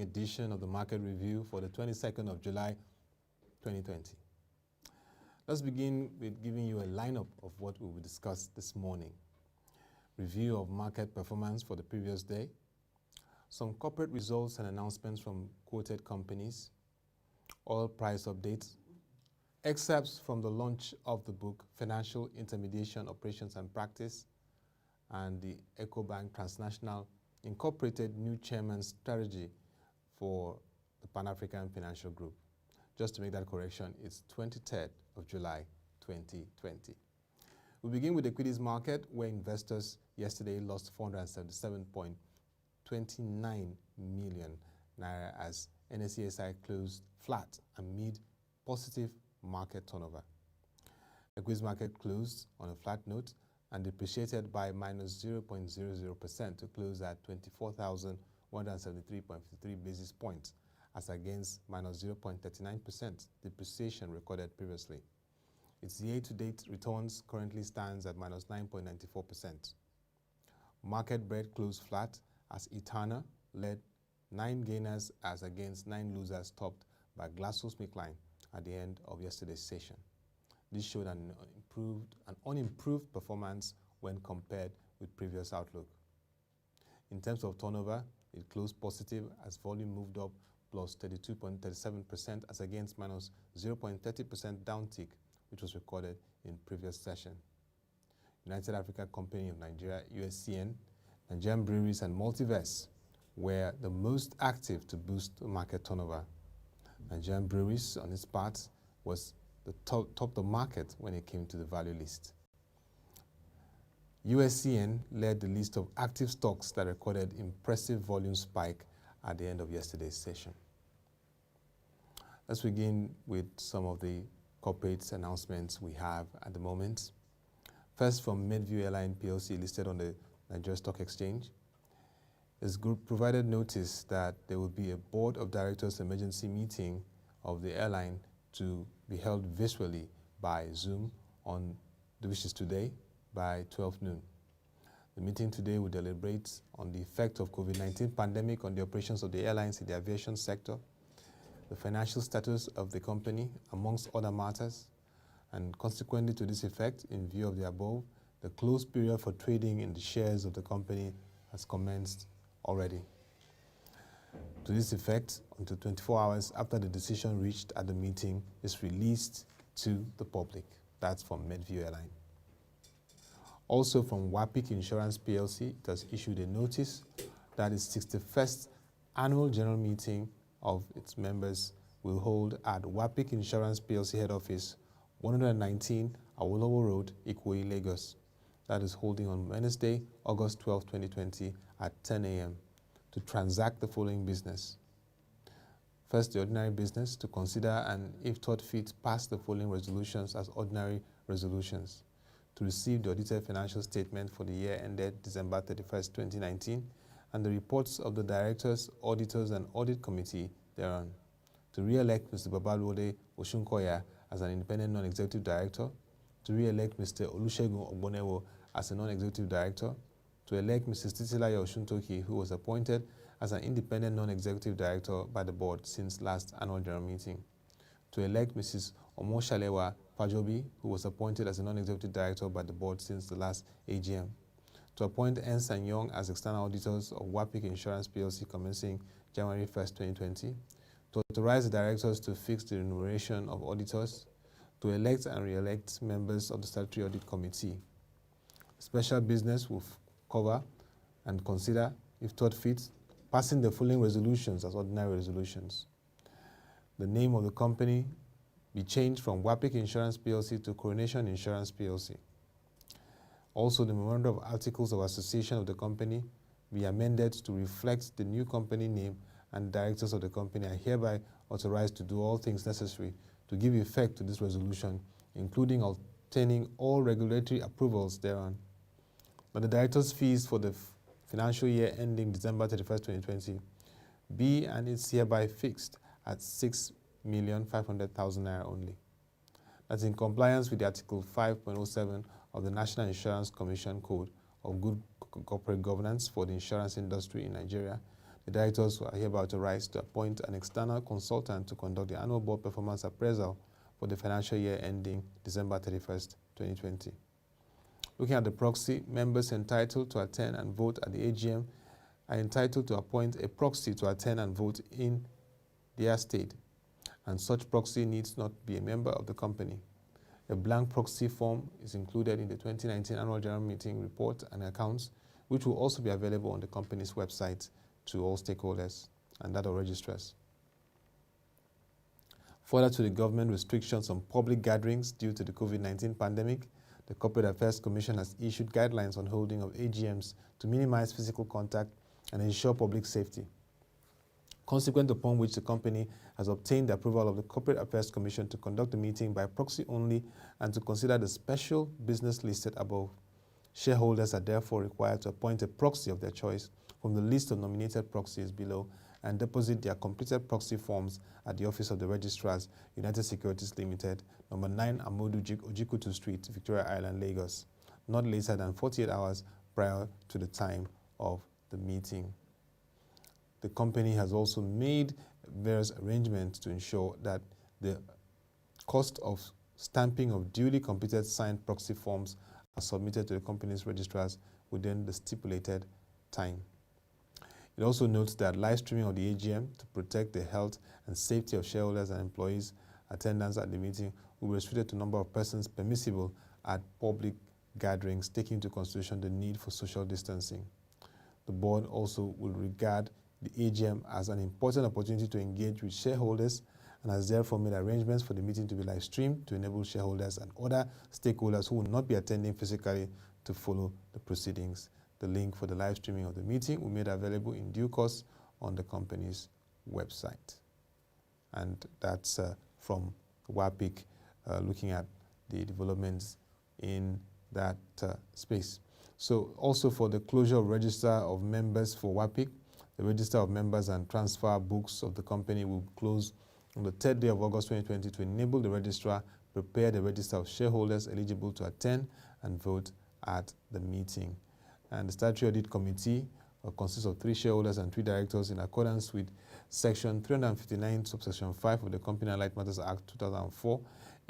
edition of the Market Review for the 22nd of July 2020. Let's begin with giving you a lineup of what we will discuss this morning. Review of market performance for the previous day, some corporate results and announcements from quoted companies, oil price updates, excerpts from the launch of the book Financial Intermediation Operations and Practice, and the EcoBank Transnational Incorporated new chairman's strategy for the Pan-African Financial Group. Just to make that correction, it's 23rd of July 2020. We begin with the equities market, where investors yesterday lost 477.29 million naira as NSE closed flat amid positive market turnover. Equities market closed on a flat note and depreciated by minus 0.00% to close at 24,173.53 basis points, as against minus 0.39% depreciation recorded previously. Its year-to-date returns currently stands at minus 9.94%. Market bread closed flat as Etana led 9 gainers as against 9 losers, topped by GlaxoSmithKline at the end of yesterday's session. This showed an unimproved performance when compared with previous outlook. In terms of turnover, it closed positive as volume moved up plus 32.37% as against minus 0.30% downtick, which was recorded in previous session. United Africa Company of Nigeria, USCN, Nigerian Breweries and Multiverse were the most active to boost market turnover. Nigerian Breweries, on its part, was the top the market when it came to the value list. USCN led the list of active stocks that recorded impressive volume spike at the end of yesterday's session. Let's begin with some of the corporate announcements we have at the moment. First, from Medview Airline PLC, listed on the Nigeria Stock Exchange. This group provided notice that there will be a board of directors emergency meeting of the airline to be held virtually by Zoom which is today, by 12 noon. The meeting today will deliberate on the effect of COVID-19 pandemic on the operations of the airlines in the aviation sector, the financial status of the company, amongst other matters, and consequently to this effect, in view of the above, the closed period for trading in the shares of the company has commenced already. To this effect, until 24 hours after the decision reached at the meeting is released to the public. That's from Medview Airline. Also from WAPIC Insurance PLC, it has issued a notice that its 61st annual general meeting of its members will hold at WAPIC Insurance PLC head office, 119 Awolowo Road, Ikoyi, Lagos. That is holding on Wednesday, August 12, 2020 at 10 a.m. to transact the following business. First, the ordinary business, to consider and, if thought fit, pass the following resolutions as ordinary resolutions. To receive the audited financial statement for the year ended December 31st, 2019, and the reports of the directors, auditors, and audit committee thereon. To re-elect Mr. Babalwode Oshunkoya as an independent non-executive director. To re-elect Mr. Olusegun Ogbonewo as a non-executive director. To elect Mrs. Titilayo Oshuntoki, who was appointed as an independent non-executive director by the board since last annual general meeting. To elect Mrs. Omoshalewa Pajobi, who was appointed as a non-executive director by the board since the last AGM. To appoint Ernst & Young as external auditors of WAPIC Insurance PLC commencing January 1st, 2020. To authorize the directors to fix the remuneration of auditors. To elect and re-elect members of the Statutory Audit Committee. Special business will cover and consider, if thought fit, passing the following resolutions as ordinary resolutions. The name of the company be changed from WAPIC Insurance PLC to Coronation Insurance PLC. Also, the memorandum of articles of association of the company be amended to reflect the new company name, and directors of the company are hereby authorized to do all things necessary to give effect to this resolution, including obtaining all regulatory approvals thereon. But the directors' fees for the financial year ending December 31st, 2020 be and is hereby fixed at 6,500,000 naira only. That's in compliance with the Article 5.07 of the National Insurance Commission Code of Good Corporate Governance for the insurance industry in Nigeria. The directors are hereby authorized to appoint an external consultant to conduct the annual board performance appraisal for the financial year ending December 31st, 2020. Looking at the proxy, members entitled to attend and vote at the AGM are entitled to appoint a proxy to attend and vote in their state, and such proxy needs not be a member of the company. A blank proxy form is included in the 2019 Annual General Meeting report and accounts, which will also be available on the company's website to all stakeholders and that of registrars. Further to the government restrictions on public gatherings due to the COVID-19 pandemic, the Corporate Affairs Commission has issued guidelines on holding of AGMs to minimize physical contact and ensure public safety. Consequent upon which the company has obtained the approval of the Corporate Affairs Commission to conduct the meeting by proxy only and to consider the special business listed above. Shareholders are therefore required to appoint a proxy of their choice from the list of nominated proxies below and deposit their completed proxy forms at the Office of the Registrars, United Securities Limited, number 9 Amodu Ojikutu Street, Victoria Island, Lagos, not later than 48 hours prior to the time of the meeting. The company has also made various arrangements to ensure that the cost of stamping of duly completed signed proxy forms are submitted to the company's registrars within the stipulated time. It also notes that live streaming of the AGM to protect the health and safety of shareholders and employees' attendance at the meeting will be restricted to number of persons permissible at public gatherings, taking into consideration the need for social distancing. The board also will regard the AGM as an important opportunity to engage with shareholders and has therefore made arrangements for the meeting to be live streamed to enable shareholders and other stakeholders who will not be attending physically to follow the proceedings. The link for the live streaming of the meeting will be made available in due course on the company's website. And that's from WAPIC, looking at the developments in that space. So also for the closure of register of members for WAPIC, the register of members and transfer books of the company will close on the 3rd day of August 2020 to enable the registrar prepare the register of shareholders eligible to attend and vote at the meeting. And the Statutory Audit Committee consists of 3 shareholders and 3 directors in accordance with Section 359, subsection 5 of the Company and Allied Matters Act 2004.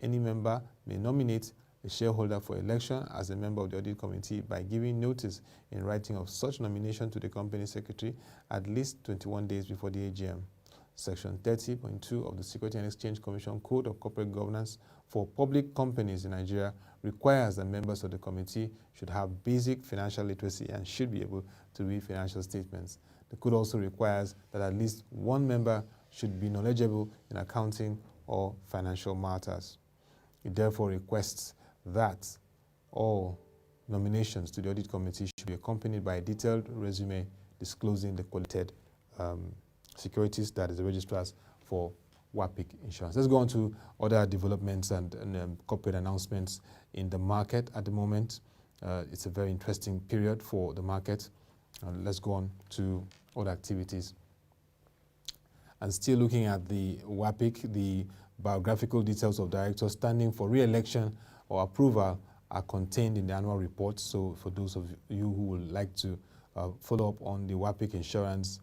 Any member may nominate a shareholder for election as a member of the Audit Committee by giving notice in writing of such nomination to the Company Secretary at least 21 days before the AGM. Section 30.2 of the Securities and Exchange Commission Code of Corporate Governance for public companies in Nigeria requires that members of the committee should have basic financial literacy and should be able to read financial statements. The code also requires that at least one member should be knowledgeable in accounting or financial matters. It therefore requests that all nominations to the Audit Committee should be accompanied by a detailed resume disclosing the qualitative securities that is the registrars for WAPIC Insurance. Let's go on to other developments and corporate announcements in the market at the moment. It's a very interesting period for the market. Let's go on to other activities. And still looking at the WAPIC, the biographical details of directors standing for re-election or approval are contained in the annual report. So for those of you who would like to follow up on the WAPIC Insurance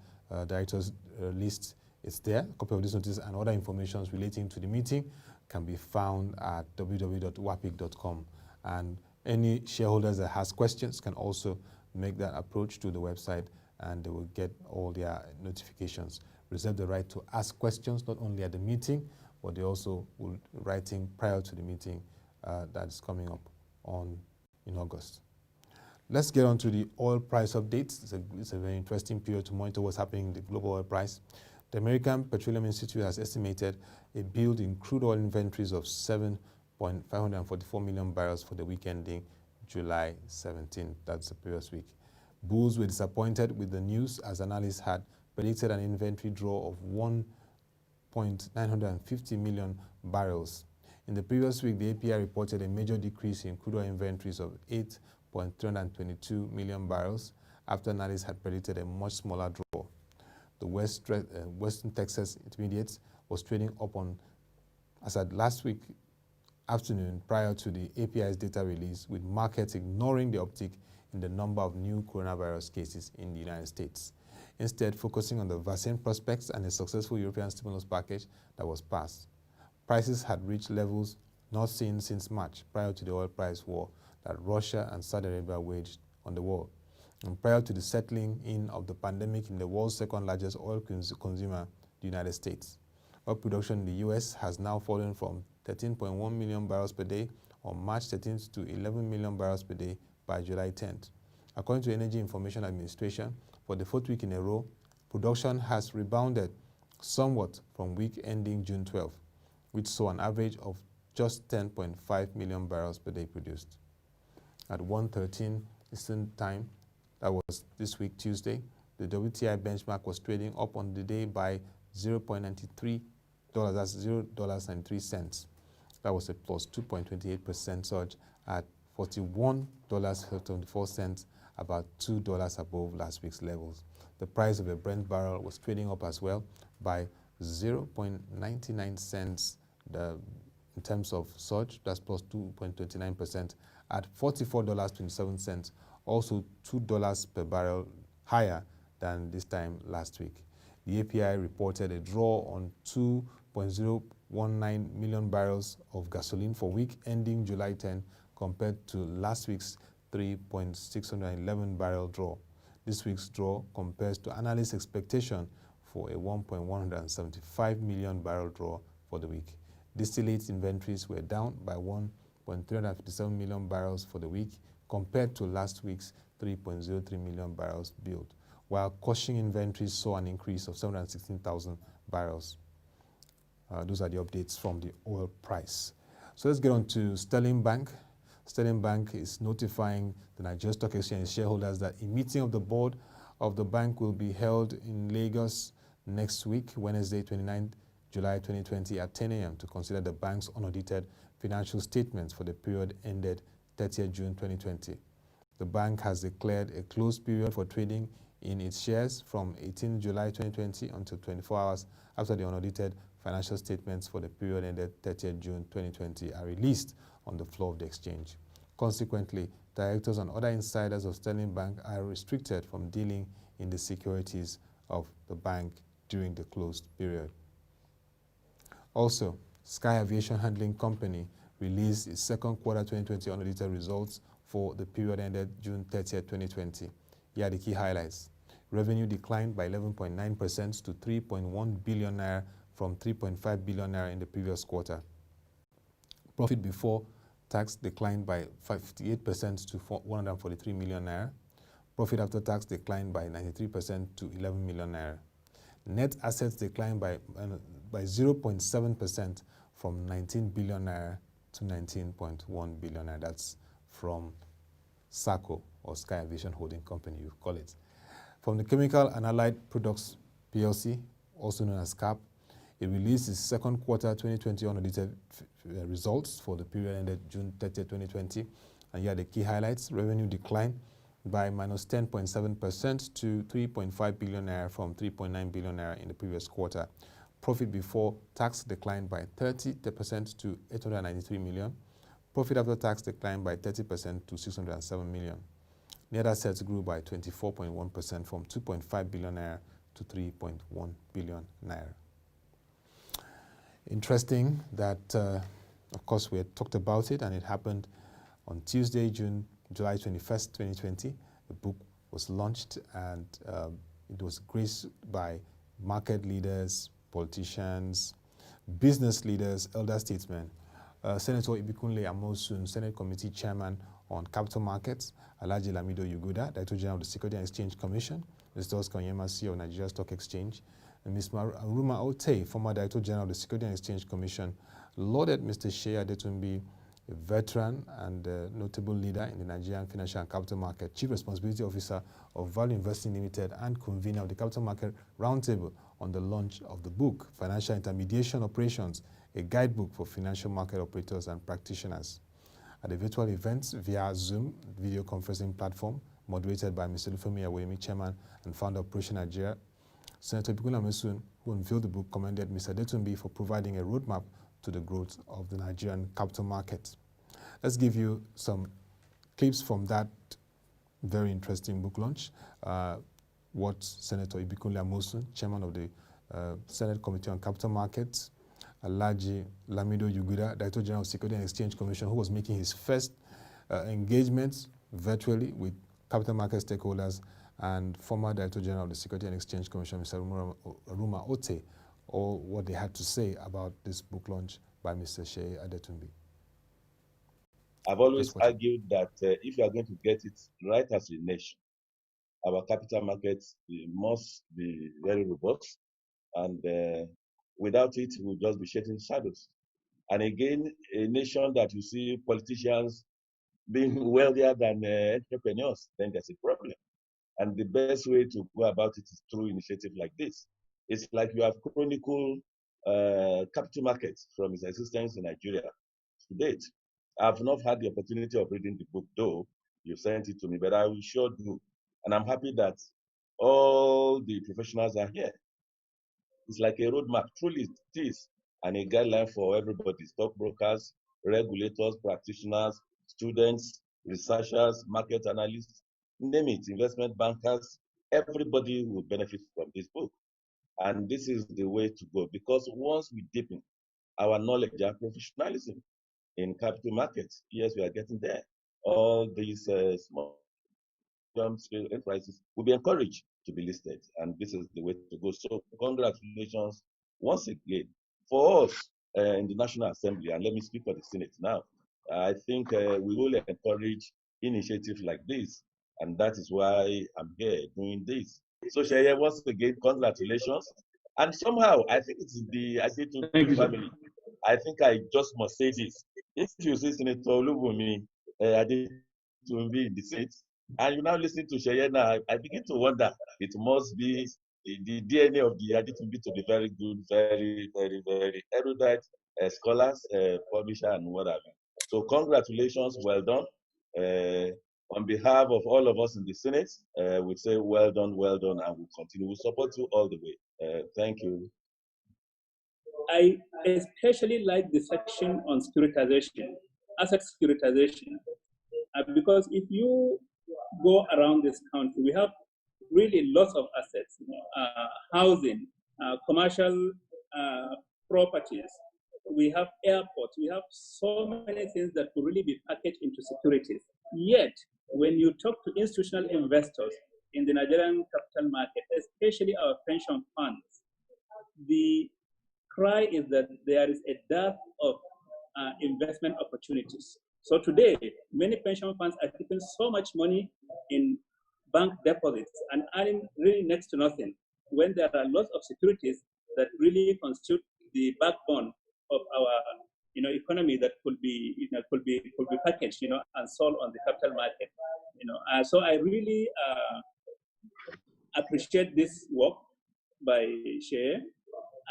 directors list, it's there. A copy of this notice and other information relating to the meeting can be found at www.wapic.com. And any shareholders that has questions can also make that approach to the website and they will get all their notifications. Reserve the right to ask questions not only at the meeting, but they also will writing prior to the meeting that is coming up in August. Let's get on to the oil price updates. It's a very interesting period to monitor what's happening in the global oil price. The American Petroleum Institute has estimated a build in crude oil inventories of 7.544 million barrels for the week ending July 17. That's the previous week. Bulls were disappointed with the news as analysts had predicted an inventory draw of 1.950 million barrels. In the previous week, the API reported a major decrease in crude oil inventories of 8.322 million barrels after analysts had predicted a much smaller draw. The Western Texas Intermediate was trading up on, as at last week afternoon prior to the API's data release, with markets ignoring the uptick in the number of new coronavirus cases in the United States. instead focusing on the vaccine prospects and a successful European stimulus package that was passed. Prices had reached levels not seen since March, prior to the oil price war that Russia and Saudi Arabia waged on the world, and prior to the settling in of the pandemic in the world's second largest oil consumer, the United States. Oil production in the U.S. has now fallen from 13.1 million barrels per day on March 13th to 11 million barrels per day by July 10th. According to Energy Information Administration, for the fourth week in a row, production has rebounded somewhat from week ending June 12th, which saw an average of just 10.5 million barrels per day produced. At 1:13 Eastern Time, that was this week Tuesday, the WTI benchmark was trading up on the day by $0.93, that's $0.93. That was a plus 2.28% surge at $41.74, about $2 above last week's levels. The price of a Brent barrel was trading up as well by 0.99 cents in terms of surge, that's plus 2.29% at $44.27, also $2 per barrel higher than this time last week. The API reported a draw on 2.019 million barrels of gasoline for week ending July 10 compared to last week's 3.611 barrel draw. This week's draw compares to analyst expectation for a 1.175 million barrel draw for the week. Distillate inventories were down by 1.357 million barrels for the week compared to last week's 3.03 million barrels built, while crushing inventories saw an increase of 716,000 barrels. Those are the updates from the oil price. So let's get on to Sterling Bank. Sterling Bank is notifying the Nigerian Stock Exchange shareholders that a meeting of the board of the bank will be held in Lagos next week, Wednesday, 29th July 2020 at 10 a.m. to consider the bank's unaudited financial statements for the period ended 30th June 2020. The bank has declared a closed period for trading in its shares from 18 July 2020 until 24 hours after the unaudited financial statements for the period ended 30th June 2020 are released on the floor of the exchange. Consequently, directors and other insiders of Sterling Bank are restricted from dealing in the securities of the bank during the closed period. Also, Sky Aviation Handling Company released its second quarter 2020 unaudited results for the period ended June 30th, 2020. Here are the key highlights. Revenue declined by 11.9% to 3.1 billion naira from 3.5 billion naira in the previous quarter. Profit before tax declined by 58% to 143 million naira. Profit after tax declined by 93% to 11 million naira. Net assets declined by 0.7% from 19 billion naira to 19.1 billion naira. That's from SACO, or Sky Aviation Holding Company, you call it. From the Chemical and Allied Products PLC, also known as CAP, it released its second quarter 2020 unaudited results for the period ended June 30, 2020. And here are the key highlights. Revenue declined by minus 10.7% to 3.5 billion naira from 3.9 billion naira in the previous quarter. Profit before tax declined by 30% to 893 million. Profit after tax declined by 30% to 607 million. Net assets grew by 24.1% from 2.5 billion naira to 3.1 billion naira. Interesting that, of course, we had talked about it, and it happened on Tuesday, July 21st, 2020. The book was launched, and it was graced by market leaders, politicians, business leaders, elder statesmen. Senator Ibikunle Amosun, Senate Committee Chairman on Capital Markets, Alhaji Lamido Yuguda, Director General of the Securities and Exchange Commission, Mr. Oscar Onyema, CEO of Nigeria Stock Exchange, and Ms. Aruma Ote, former Director General of the Securities and Exchange Commission, lauded Mr. Shea Adetunbi, a veteran and notable leader in the Nigerian financial and capital market, Chief Responsibility Officer of Value Investing Limited and convener of the Capital Market Roundtable, on the launch of the book, Financial Intermediation Operations, a guidebook for financial market operators and practitioners. At the virtual event via Zoom video conferencing platform, moderated by Mr. Lufemi Awemi, Chairman and Founder of Operation Nigeria, Senator Ibikunle Amosun, who unveiled the book, commended Mr. Adetunbi for providing a roadmap to the growth of the Nigerian capital market. Let's give you some clips from that very interesting book launch. what Senator Ibikunle Amosun, chairman of the Senate Committee on Capital Markets, Alhaji Lamido Yuguda, Director General of Security and Exchange Commission, who was making his first engagements virtually with capital market stakeholders, and former Director General of the Security and Exchange Commission, Mr. Ruma Ote, or what they had to say about this book launch by Mr. Sheye Adetunbi. I've always argued that if you are going to get it right as a nation, our capital markets must be very robust, and without it, we'll just be shedding shadows. And again, a nation that you see politicians being wealthier than entrepreneurs, then there's a problem. And the best way to go about it is through initiatives like this. It's like you have chronicled capital markets from its existence in Nigeria to date. I've not had the opportunity of reading the book, though. You sent it to me, but I will sure do. And I'm happy that all the professionals are here. It's like a roadmap, truly it is, and a guideline for everybody, stockbrokers, regulators, practitioners, students, researchers, market analysts, name it, investment bankers, everybody will benefit from this book. And this is the way to go, because once we deepen our knowledge, our professionalism in capital markets, yes, we are getting there. All these small scale enterprises will be encouraged to be listed, and this is the way to go. So congratulations once again. For us in the National Assembly, and let me speak for the Senate now, I think we will encourage initiatives like this, and that is why I'm here doing this. So Sheye, once again, congratulations. And somehow, I think it's the Adetunbi family. I think I just must say this. If you see Senator Olubunmi Adetunbi in the Senate, and you now listen to Sheye now, I begin to wonder, it must be the DNA of the Adetunbi to be very good, very, very, very erudite scholars, publisher, and whatever. So congratulations, well done. On behalf of all of us in the Senate, we say well done, and we'll continue. We'll support you all the way. Thank you. I especially like the section on securitization, asset securitization, because if you go around this country, we have really lots of assets, housing, commercial properties, we have airports, we have so many things that could really be packaged into securities. Yet, when you talk to institutional investors in the Nigerian capital market, especially our pension funds, the cry is that there is a dearth of investment opportunities. So today, many pension funds are keeping so much money in bank deposits and earning really next to nothing, when there are lots of securities that really constitute the backbone of our economy that could be packaged and sold on the capital market. So I really appreciate this work by Sheye,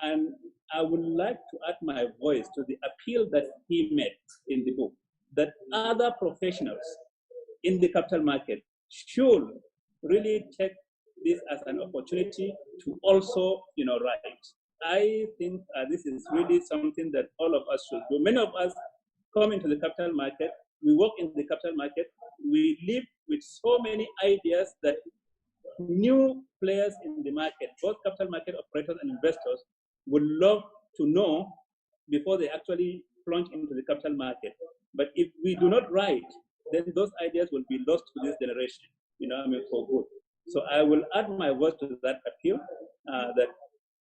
and I would like to add my voice to the appeal that he made in the book, that other professionals in the capital market should really take this as an opportunity to also, write. I think this is really something that all of us should do. Many of us come into the capital market, we work in the capital market, we live with so many ideas that new players in the market, both capital market operators and investors, would love to know before they actually plunge into the capital market. But if we do not write, then those ideas will be lost to this generation, for good. So I will add my voice to that appeal that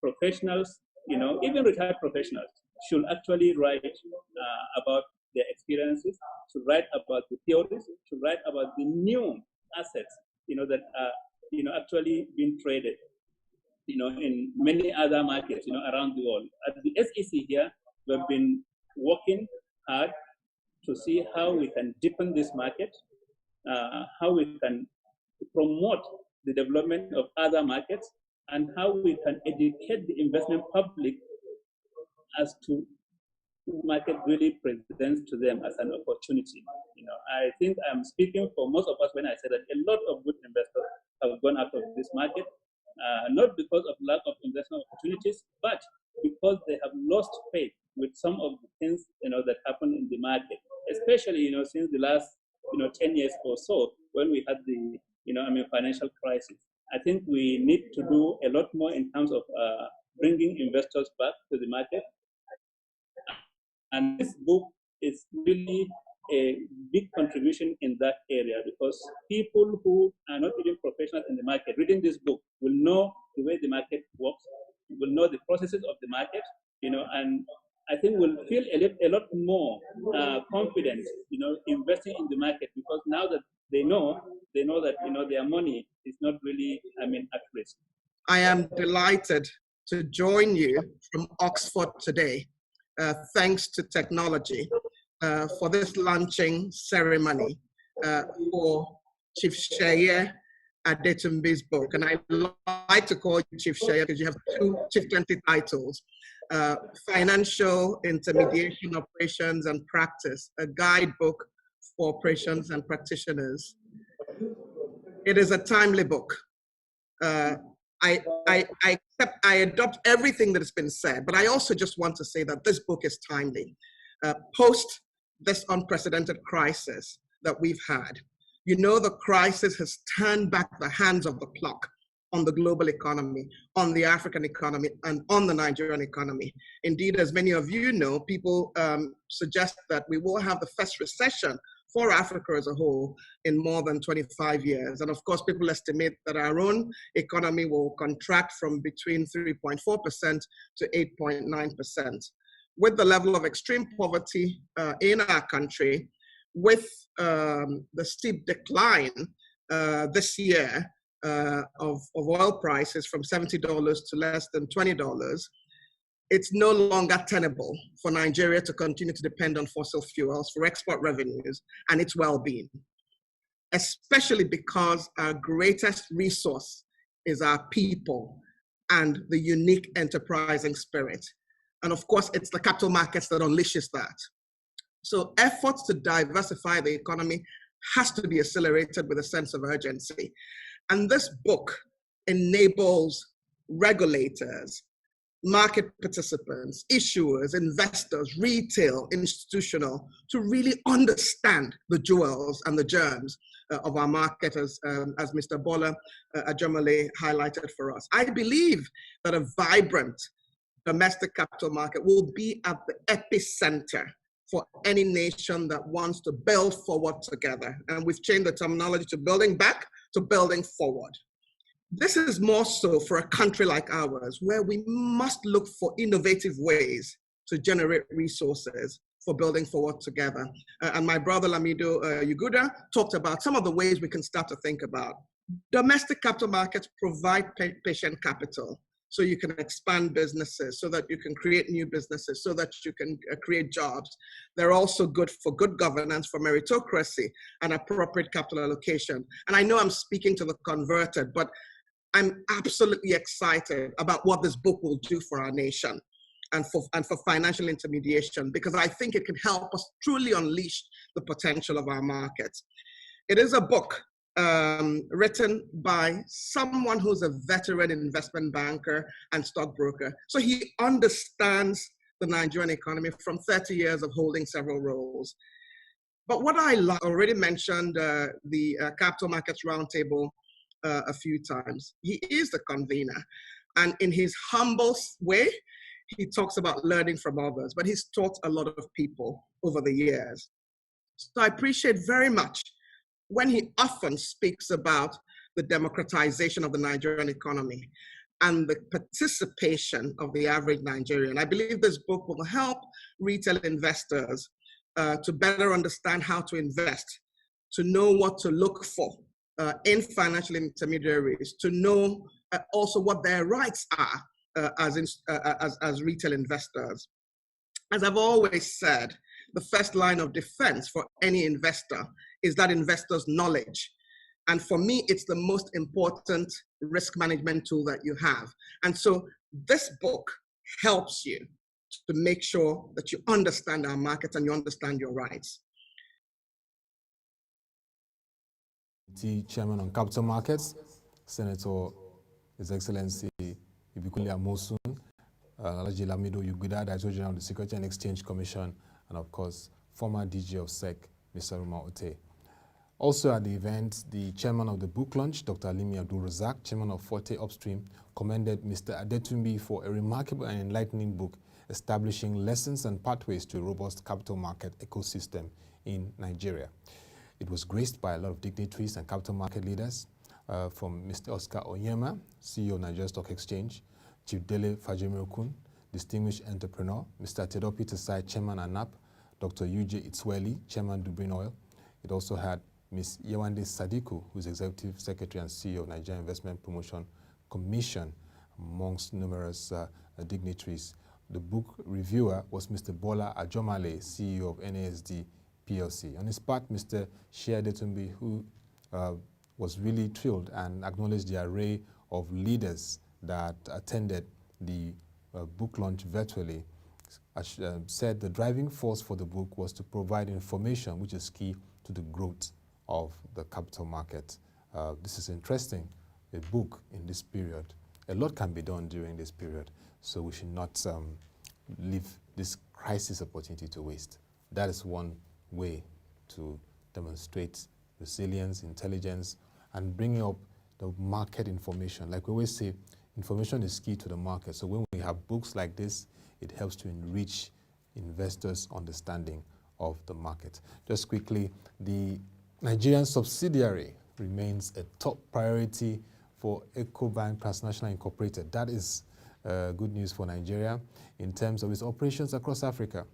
professionals, even retired professionals, should actually write about their experiences, should write about the theories, should write about the new assets, that are, actually being traded, in many other markets, around the world. At the SEC here, we've been working hard to see how we can deepen this market, how we can promote the development of other markets, and how we can educate the investment public as to market really presents to them as an opportunity. I think I'm speaking for most of us when I say that a lot of good investors have gone out of this market, not because of lack of investment opportunities, but because they have lost faith with some of the things that happen in the market, especially since the last 10 years or so, when we had the financial crisis. I think we need to do a lot more in terms of bringing investors back to the market. And this book is really a big contribution in that area, because people who are not even professionals in the market reading this book will know the way the market works, will know the processes of the market, and I think we'll feel a lot more confident, investing in the market, because now that they know that their money is not really, at risk. I am delighted to join you from Oxford today, thanks to technology, for this launching ceremony for Chief Sheye Adetumbi's book. And I like to call you Chief Sheye because you have two chieftaincy titles: Financial Intermediation Operations and Practice, a guidebook for operations and practitioners. It is a timely book. I adopt everything that has been said, but I also just want to say that this book is timely. Post this unprecedented crisis that we've had, the crisis has turned back the hands of the clock on the global economy, on the African economy, and on the Nigerian economy. Indeed, as many of you know, people suggest that we will have the first recession for Africa as a whole in more than 25 years. And of course, people estimate that our own economy will contract from between 3.4% to 8.9%. With the level of extreme poverty in our country, with the steep decline this year of oil prices from $70 to less than $20, it's no longer tenable for Nigeria to continue to depend on fossil fuels for export revenues and its well-being, especially because our greatest resource is our people and the unique enterprising spirit. And of course, it's the capital markets that unleashes that. So efforts to diversify the economy has to be accelerated with a sense of urgency. And this book enables regulators, market participants, issuers, investors, retail, institutional, to really understand the jewels and the germs of our market, as Mr. Bola Ajamale highlighted for us. I believe that a vibrant domestic capital market will be at the epicenter for any nation that wants to build forward together. And we've changed the terminology to building back to building forward. This is more so for a country like ours, where we must look for innovative ways to generate resources for building forward together. And my brother Lamido Yuguda talked about some of the ways we can start to think about. Domestic capital markets provide patient capital, so you can expand businesses, so that you can create new businesses, so that you can create jobs. They're also good for good governance, for meritocracy, and appropriate capital allocation. And I know I'm speaking to the converted, but I'm absolutely excited about what this book will do for our nation and for financial intermediation, because I think it can help us truly unleash the potential of our markets. It is a book written by someone who's a veteran investment banker and stockbroker. So he understands the Nigerian economy from 30 years of holding several roles. But what I already mentioned the Capital Markets Roundtable a few times. He is the convener. And in his humble way, he talks about learning from others, but he's taught a lot of people over the years. So I appreciate very much when he often speaks about the democratization of the Nigerian economy and the participation of the average Nigerian. I believe this book will help retail investors to better understand how to invest, to know what to look for in financial intermediaries, to know also what their rights are as retail investors. As I've always said, the first line of defense for any investor is that investor's knowledge. And for me, it's the most important risk management tool that you have. And so this book helps you to make sure that you understand our markets and you understand your rights. The Chairman on Capital Markets, Senator His Excellency Ibikunle Amosun, Alhaji Lamido Yuguda, Director General of the Security and Exchange Commission, and of course, former DG of SEC, Mr. Ruma Ote. Also at the event, the chairman of the book launch, Dr. Alimi Abdul Razak, chairman of Forte Upstream, commended Mr. Adetumbi for a remarkable and enlightening book establishing lessons and pathways to a robust capital market ecosystem in Nigeria. It was graced by a lot of dignitaries and capital market leaders, from Mr. Oscar Onyema, CEO of Nigeria Stock Exchange, Chief Dele Fajemirokun, distinguished entrepreneur, Mr. Tedopi Tesai, chairman ANAP, Dr. UJ Itzweli, chairman Dubrin Oil. It also had Ms. Yewande Sadiku, who is Executive Secretary and CEO of Nigeria Investment Promotion Commission, amongst numerous dignitaries. The book reviewer was Mr. Bola Ajomale, CEO of NASD PLC. On his part, Mr. Shea Detumbi, who was really thrilled and acknowledged the array of leaders that attended the book launch virtually, said the driving force for the book was to provide information which is key to the growth of the capital market. This is interesting, a book in this period. A lot can be done during this period, so we should not leave this crisis opportunity to waste. That is one way to demonstrate resilience, intelligence, and bringing up the market information. Like we always say, information is key to the market. So when we have books like this, it helps to enrich investors' understanding of the market. Just quickly, the Nigerian subsidiary remains a top priority for Ecobank Transnational Incorporated. That is good news for Nigeria in terms of its operations across Africa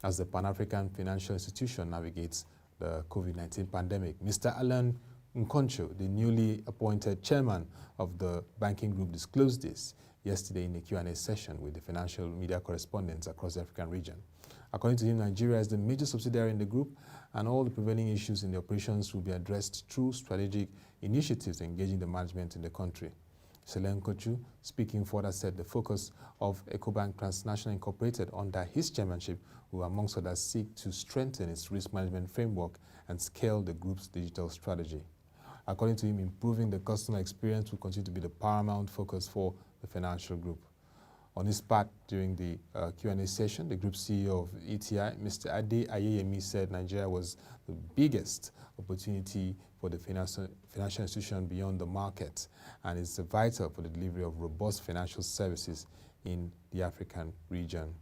as the Pan-African financial institution navigates the COVID-19 pandemic. Mr. Alan Nkoncho, the newly appointed chairman of the banking group, disclosed this yesterday in a Q&A session with the financial media correspondents across the African region. According to him, Nigeria is the major subsidiary in the group, and all the prevailing issues in the operations will be addressed through strategic initiatives engaging the management in the country. Selen Kochu, speaking further, said the focus of Ecobank Transnational Incorporated under his chairmanship will, amongst others, seek to strengthen its risk management framework and scale the group's digital strategy. According to him, improving the customer experience will continue to be the paramount focus for the financial group. On his part, during the Q&A session, the group CEO of ETI, Mr. Ade Ayeyemi, said Nigeria was the biggest opportunity for the financial institution beyond the market, and is vital for the delivery of robust financial services in the African region.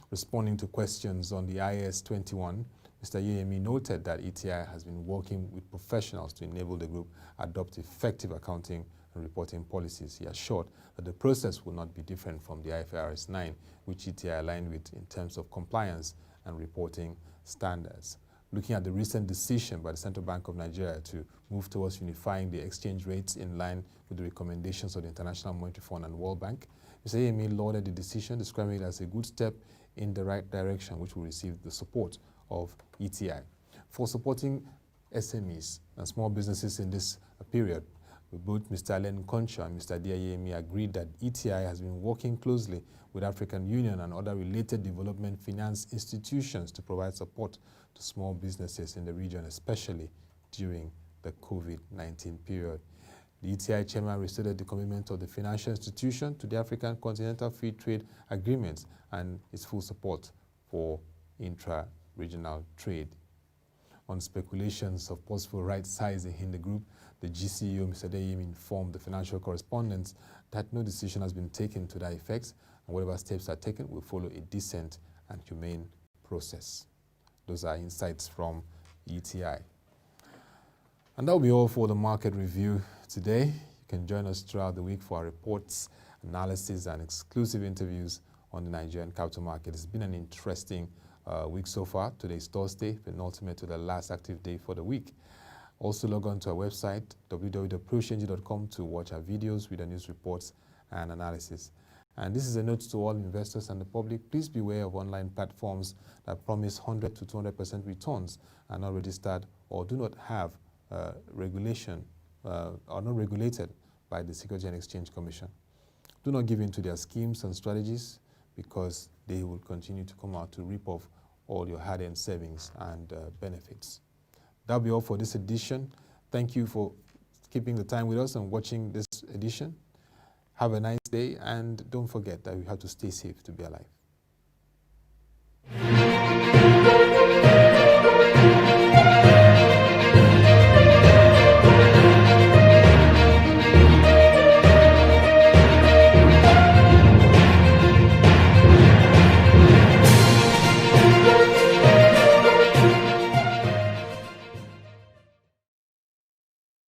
Responding to questions on the IAS 21, Mr. Ayeyemi noted that ETI has been working with professionals to enable the group adopt effective accounting and reporting policies. He assured that the process will not be different from the IFRS 9, which ETI aligned with in terms of compliance and reporting standards. Looking at the recent decision by the Central Bank of Nigeria to move towards unifying the exchange rates in line with the recommendations of the International Monetary Fund and World Bank, Mr. Ayeyemi lauded the decision, describing it as a good step in the right direction, which will receive the support of ETI. For supporting SMEs and small businesses in this period, both Mr. Allen Concha and Mr. Ayeyemi agreed that ETI has been working closely with African Union and other related development finance institutions to provide support to small businesses in the region, especially during the COVID-19 period. The ETI chairman restated the commitment of the financial institution to the African Continental Free Trade Agreement and its full support for intra-regional trade. On speculations of possible right-sizing in the group, the GCEO, Mr. Ayeyemi, informed the financial correspondents that no decision has been taken to that effect, and whatever steps are taken will follow a decent and humane process. Those are insights from ETI. And that will be all for the market review today. You can join us throughout the week for our reports, analysis, and exclusive interviews on the Nigerian capital market. It's been an interesting week so far. Today is Thursday, penultimate to the last active day for the week. Also log on to our website, www.proshange.com, to watch our videos with the news reports and analysis. And this is a note to all investors and the public. Please beware of online platforms that promise 100 to 200% returns, are not registered or do not have regulation, are not regulated by the Securities and Exchange Commission. Do not give in to their schemes and strategies, because they will continue to come out to rip off all your hard-earned savings and benefits. That'll be all for this edition. Thank you for keeping the time with us and watching this edition. Have a nice day, and don't forget that we have to stay safe to be alive.